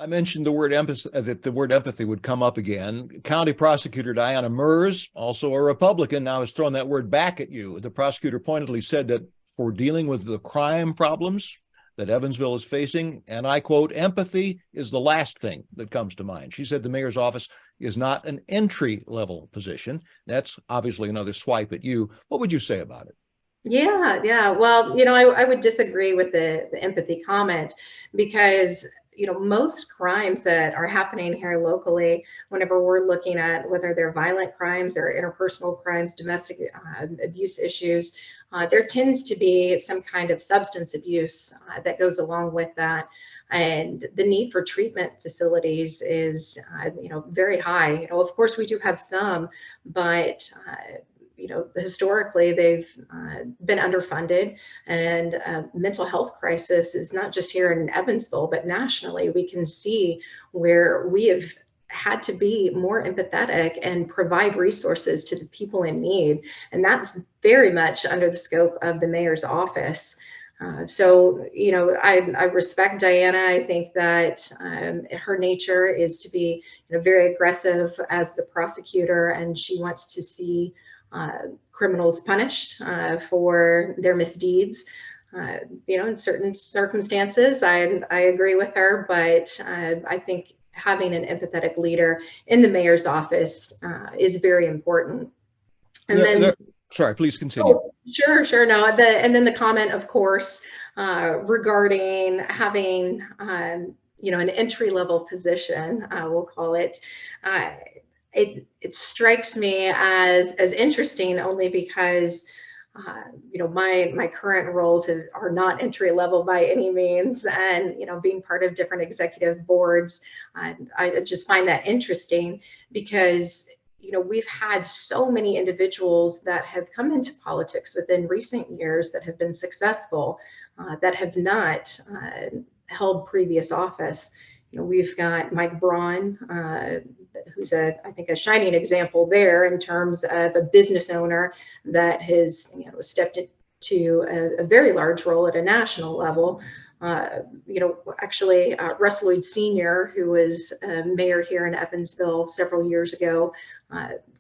I mentioned the word empathy, that the word empathy would come up again. County Prosecutor Diana Moers, also a Republican, now has thrown that word back at you. The prosecutor pointedly said that for dealing with the crime problems that Evansville is facing, and I quote, empathy is the last thing that comes to mind. She said the mayor's office is not an entry-level position. That's obviously another swipe at you. What would you say about it? Yeah. Well, I would disagree with the empathy comment because, most crimes that are happening here locally, whenever we're looking at whether they're violent crimes or interpersonal crimes, domestic abuse issues, there tends to be some kind of substance abuse that goes along with that. And the need for treatment facilities is, very high. Of course, we do have some, but historically they've been underfunded, and mental health crisis is not just here in Evansville, but nationally. We can see where we have had to be more empathetic and provide resources to the people in need. And that's very much under the scope of the mayor's office. I respect Diana. I think that her nature is to be very aggressive as the prosecutor, and she wants to see criminals punished for their misdeeds. In certain circumstances, I agree with her, but I think having an empathetic leader in the mayor's office is very important. And then, sorry, please continue. Oh, sure. No, and then the comment, of course, regarding having, an entry-level position, we'll call it. It strikes me as interesting only because my current roles are not entry level by any means, and being part of different executive boards, I just find that interesting because we've had so many individuals that have come into politics within recent years that have been successful, that have not held previous office. We've got Mike Braun, who's I think a shining example there in terms of a business owner that has stepped into a very large role at a national level. Russ Lloyd Sr., who was mayor here in Evansville several years ago,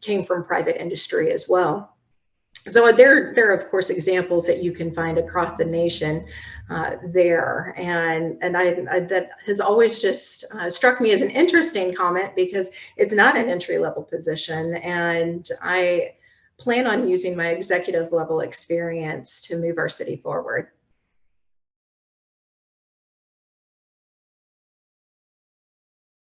came from private industry as well. So there are, of course, examples that you can find across the nation there. And that has always just struck me as an interesting comment because it's not an entry-level position. And I plan on using my executive level experience to move our city forward.